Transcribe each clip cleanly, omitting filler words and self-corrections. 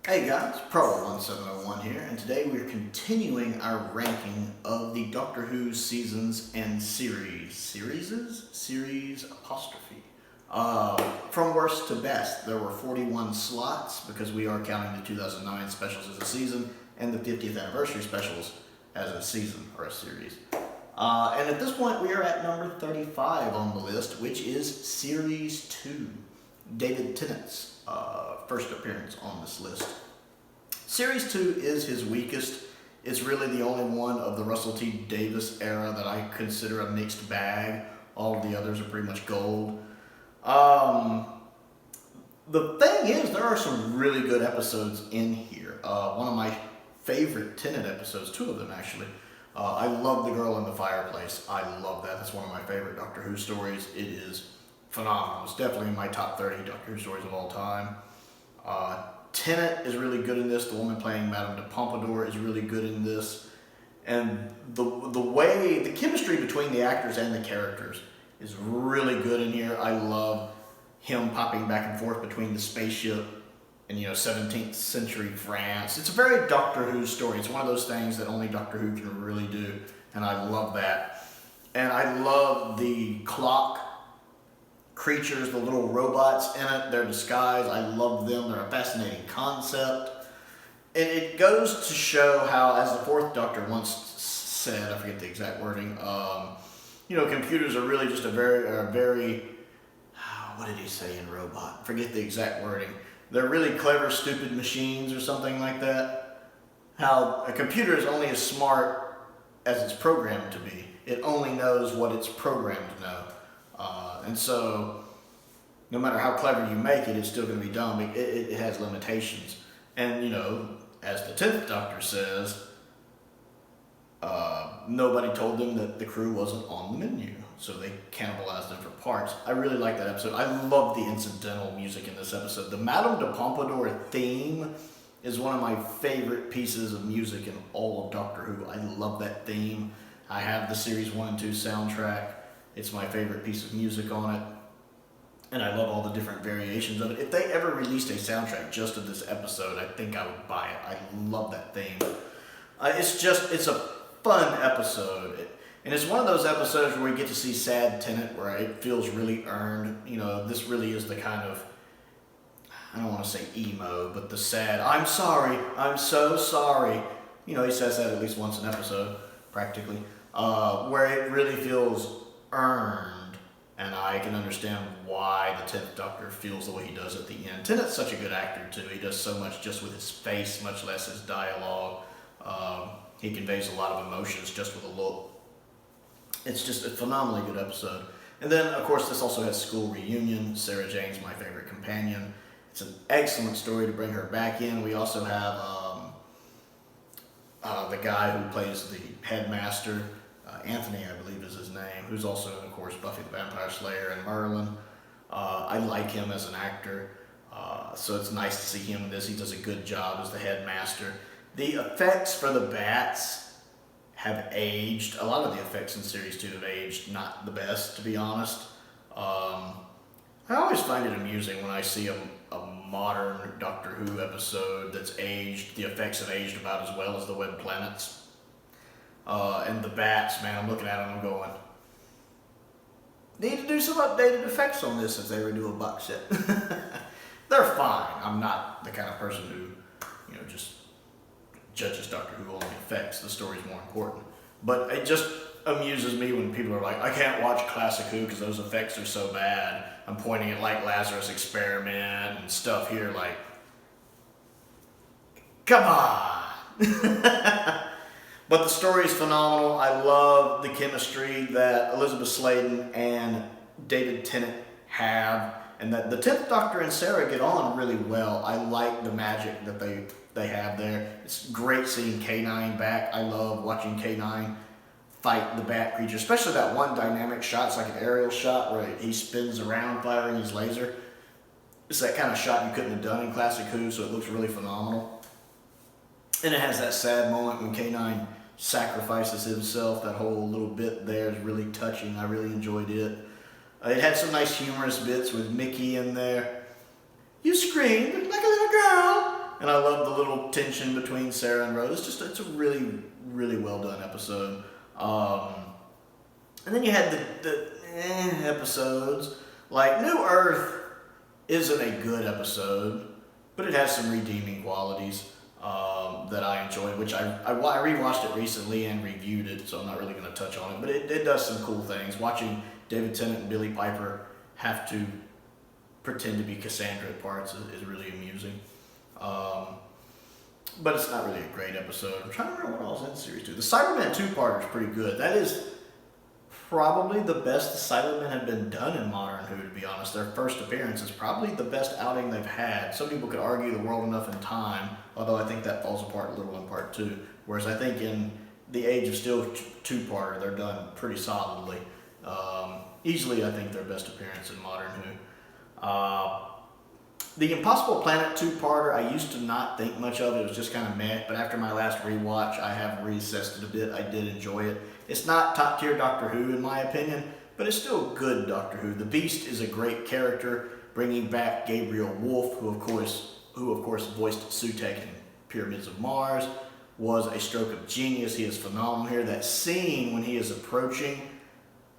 Hey guys, Prowl 1701 here, and today we're continuing our ranking of the Doctor Who seasons and series. Series apostrophe. From worst to best, there were 41 slots because we are counting the 2009 specials as a season and the 50th anniversary specials as a season or a series. And at this point, we are at number 35 on the list, which is Series 2. David Tennant's first appearance on this list. Series 2 is his weakest. It's really the only one of the Russell T Davies era that I consider a mixed bag. All of the others are pretty much gold. The thing is, there are some really good episodes in here. One of my favorite Tennant episodes, two of them actually. I love The Girl in the Fireplace. I love that. That's one of my favorite Doctor Who stories. It is phenomenal. It's definitely in my top 30 Doctor Who stories of all time. Tennant is really good in this. The woman playing Madame de Pompadour is really good in this. And the chemistry between the actors and the characters is really good in here. I love him popping back and forth between the spaceship and 17th century France. It's a very Doctor Who story. It's one of those things that only Doctor Who can really do, and I love that. And I love the clock creatures, the little robots in it, their disguise. I love them. They're a fascinating concept. And it goes to show how, as the fourth Doctor once said, I forget the exact wording, computers are really just a very, what did he say in Robot? Forget the exact wording. They're really clever, stupid machines or something like that. How a computer is only as smart as it's programmed to be. It only knows what it's programmed to know. And so, no matter how clever you make it, it's still going to be dumb. It has limitations. And, as the 10th Doctor says, nobody told them that the crew wasn't on the menu. So they cannibalized them for parts. I really like that episode. I love the incidental music in this episode. The Madame de Pompadour theme is one of my favorite pieces of music in all of Doctor Who. I love that theme. I have the Series 1 and 2 soundtrack. It's my favorite piece of music on it. And I love all the different variations of it. If they ever released a soundtrack just of this episode, I think I would buy it. I love that theme. It's a fun episode. And it's one of those episodes where we get to see sad Tennant, where it feels really earned. This really is the kind of, I don't want to say emo, but the sad, I'm sorry, I'm so sorry. He says that at least once an episode, practically. Where it really feels earned, and I can understand why the 10th Doctor feels the way he does at the end. Tennant's such a good actor too. He does so much just with his face, much less his dialogue. He conveys a lot of emotions just with a look. It's just a phenomenally good episode. And then, of course, this also has School Reunion. Sarah Jane's my favorite companion. It's an excellent story to bring her back in. We also have the guy who plays the headmaster, Anthony, I believe is his name, who's also, of course, Buffy the Vampire Slayer and Merlin. I like him as an actor, so it's nice to see him in this. He does a good job as the headmaster. The effects for the bats have aged. A lot of the effects in Series 2 have aged not the best, to be honest. I always find it amusing when I see a modern Doctor Who episode that's aged. The effects have aged about as well as the Web Planets. And the bats, man, I'm looking at them and I'm going, need to do some updated effects on this if they ever do a box set. They're fine. I'm not the kind of person who, just judges Doctor Who on the effects. The story's more important. But it just amuses me when people are like, I can't watch Classic Who because those effects are so bad. I'm pointing at like Lazarus Experiment and stuff here like, come on. But the story is phenomenal. I love the chemistry that Elizabeth Sladen and David Tennant have, and that the 10th Doctor and Sarah get on really well. I like the magic that they have there. It's great seeing K9 back. I love watching K9 fight the bat creature, especially that one dynamic shot. It's like an aerial shot where he spins around firing his laser. It's that kind of shot you couldn't have done in Classic Who, so it looks really phenomenal. And it has that sad moment when K9 sacrifices himself. That whole little bit there is really touching. I really enjoyed it. It had some nice humorous bits with Mickey in there. You screamed like a little girl. And and I love the little tension between Sarah and Rose. It's a really, really well done episode. And then you had the episodes. Like New Earth isn't a good episode, but it has some redeeming qualities that I enjoyed, which I rewatched it recently and reviewed it, so I'm not really going to touch on it, but it does some cool things. Watching David Tennant and Billie Piper have to pretend to be Cassandra at parts is really amusing. But it's not really a great episode. I'm trying to remember what else in the series too. The Cybermen 2-parter is pretty good. That is probably the best the Cybermen have been done in Modern Who, to be honest. Their first appearance is probably the best outing they've had. Some people could argue The World Enough in Time, although I think that falls apart a little in part 2. Whereas I think in the Age of Steel 2-parter, they're done pretty solidly. Easily, I think their best appearance in Modern Who. The Impossible Planet 2-parter, I used to not think much of it. It was just kind of meh. But after my last rewatch, I have reassessed it a bit. I did enjoy it. It's not top tier Doctor Who in my opinion, but it's still good Doctor Who. The Beast is a great character, bringing back Gabriel Wolfe, who of course voiced Sutekh in Pyramids of Mars, was a stroke of genius. He is phenomenal here. That scene when he is approaching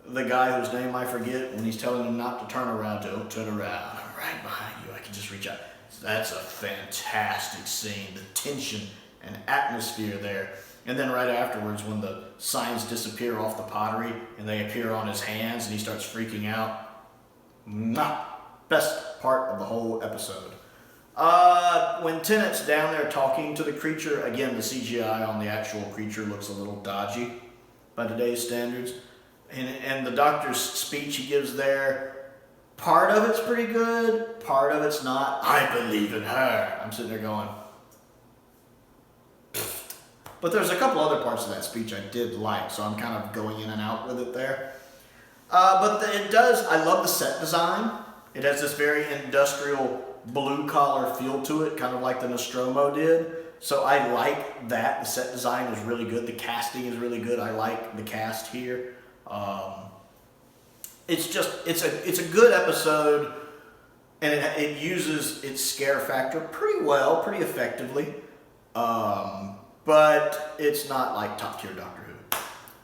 the guy whose name I forget, when he's telling him not to turn around, don't turn around, I'm right behind you, I can just reach out. That's a fantastic scene. The tension and atmosphere there. And then right afterwards, when the signs disappear off the pottery and they appear on his hands and he starts freaking out. Best part of the whole episode. When Tennant's down there talking to the creature, again, the CGI on the actual creature looks a little dodgy by today's standards. And the doctor's speech he gives there, part of it's pretty good, part of it's not. I believe in her. I'm sitting there going. But there's a couple other parts of that speech I did like, so I'm kind of going in and out with it there. It does, I love the set design. It has this very industrial blue-collar feel to it, kind of like the Nostromo did. So I like that. The set design is really good. The casting is really good. I like the cast here. It's a good episode, and it uses its scare factor pretty well, pretty effectively. But it's not like top tier Doctor Who.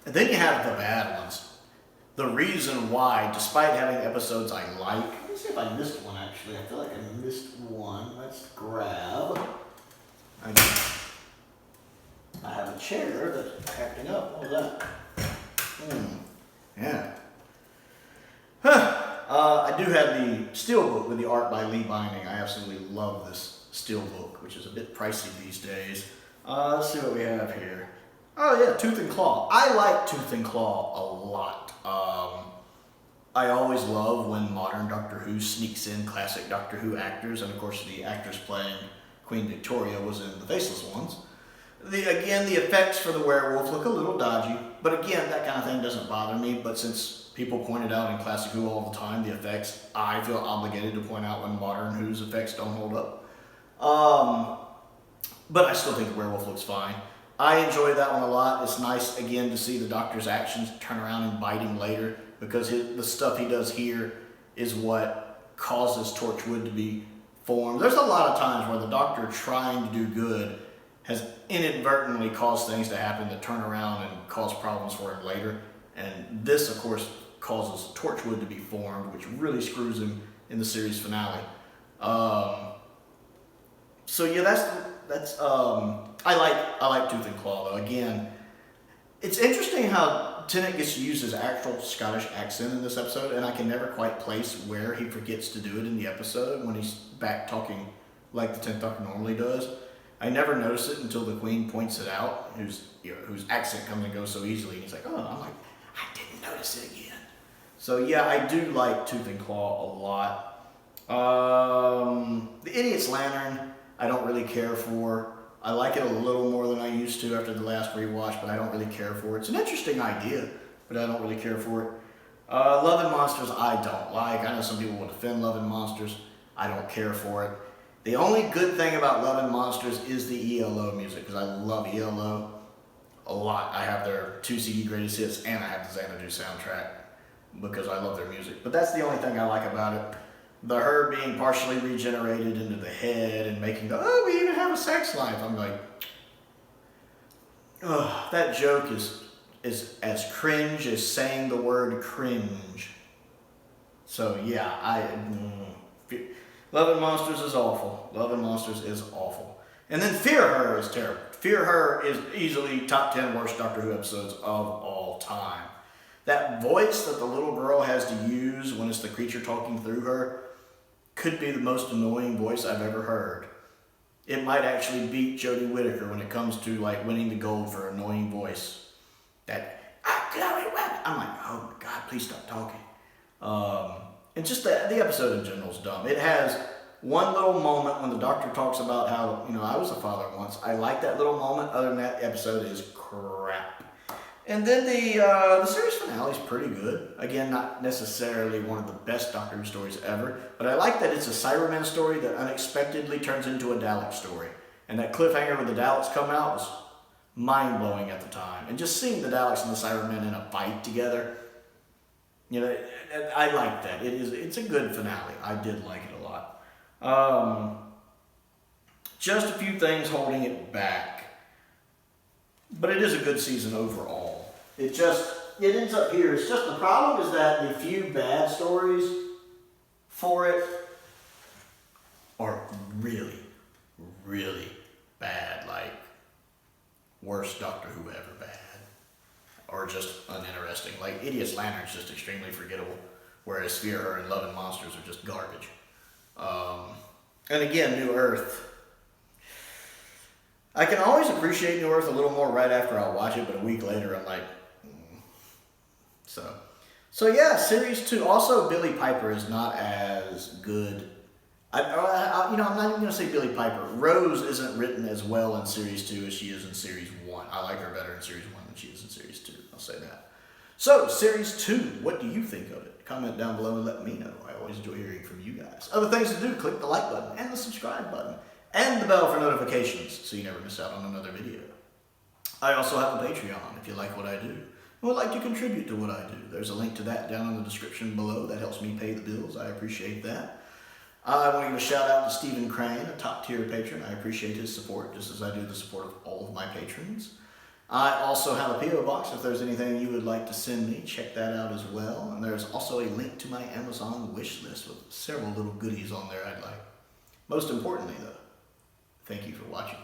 And then you have the bad ones. The reason why, despite having episodes I like, let me see if I missed one actually. I feel like I missed one. Let's grab. I have a chair that's acting up. What was that? Yeah. I do have the Steelbook with the art by Lee Binding. I absolutely love this Steelbook, which is a bit pricey these days. Let's see what we have here. Oh yeah, Tooth and Claw. I like Tooth and Claw a lot. I always love when modern Doctor Who sneaks in classic Doctor Who actors, and of course the actress playing Queen Victoria was in The Faceless Ones. Again, the effects for the werewolf look a little dodgy, but again, that kind of thing doesn't bother me. But since people point it out in Classic Who all the time, the effects, I feel obligated to point out when modern Who's effects don't hold up. But I still think the werewolf looks fine. I enjoy that one a lot. It's nice, again, to see the Doctor's actions turn around and bite him later, because the stuff he does here is what causes Torchwood to be formed. There's a lot of times where the Doctor, trying to do good, has inadvertently caused things to happen that turn around and cause problems for him later. And this, of course, causes Torchwood to be formed, which really screws him in the series finale. So yeah, that's I like Tooth and Claw though. Again, it's interesting how Tennant gets to use his actual Scottish accent in this episode, and I can never quite place where he forgets to do it in the episode when he's back talking like the 10th Doctor normally does. I never notice it until the Queen points it out, whose accent comes and goes so easily, and he's like, oh, I'm like, I didn't notice it again. So yeah, I do like Tooth and Claw a lot. The Idiot's Lantern, I don't really care for. I like it a little more than I used to after the last rewatch, but I don't really care for it. It's an interesting idea, but I don't really care for it. Love and Monsters, I don't like. I know some people will defend Love and Monsters. I don't care for it. The only good thing about Love and Monsters is the ELO music, because I love ELO a lot. I have their 2 CD greatest hits, and I have the Xanadu soundtrack because I love their music. But that's the only thing I like about it. Her being partially regenerated into the head and making we even have a sex life. I'm like, ugh, that joke is as cringe as saying the word cringe. So yeah, Loving Monsters is awful. Loving Monsters is awful. And then Fear Her is terrible. Fear Her is easily top 10 worst Doctor Who episodes of all time. That voice that the little girl has to use when it's the creature talking through her could be the most annoying voice I've ever heard. It might actually beat Jodie Whittaker when it comes to like winning the gold for annoying voice. That, I'm like, oh my God, please stop talking. And just the episode in general is dumb. It has one little moment when the Doctor talks about how, I was a father once. I like that little moment. Other than that, the episode is crap. And then the series finale is pretty good. Again, not necessarily one of the best Doctor Who stories ever, but I like that it's a Cybermen story that unexpectedly turns into a Dalek story. And that cliffhanger where the Daleks come out was mind-blowing at the time. And just seeing the Daleks and the Cybermen in a fight together, I like that. It's a good finale. I did like it a lot. Just a few things holding it back. But it is a good season overall. It ends up here. It's just the problem is that the few bad stories for it are really, really bad. Like, worst Doctor Who ever bad. Or just uninteresting. Like, Idiot's Lantern is just extremely forgettable. Whereas Fear Her and Love and Monsters are just garbage. And again, New Earth. I can always appreciate New Earth a little more right after I watch it, but a week later I'm like, So yeah, series 2. Also, Billie Piper is not as good. I'm not even going to say Billie Piper. Rose isn't written as well in series 2 as she is in series 1. I like her better in series 1 than she is in series 2. I'll say that. So, series 2, what do you think of it? Comment down below and let me know. I always enjoy hearing from you guys. Other things to do, click the like button and the subscribe button. And the bell for notifications so you never miss out on another video. I also have a Patreon if you like what I do and would like to contribute to what I do. There's a link to that down in the description below. That helps me pay the bills. I appreciate that. I want to give a shout out to Stephen Crane, a top tier patron. I appreciate his support just as I do the support of all of my patrons. I also have a P.O. box. If there's anything you would like to send me, check that out as well. And there's also a link to my Amazon wish list with several little goodies on there I'd like. Most importantly though, thank you for watching.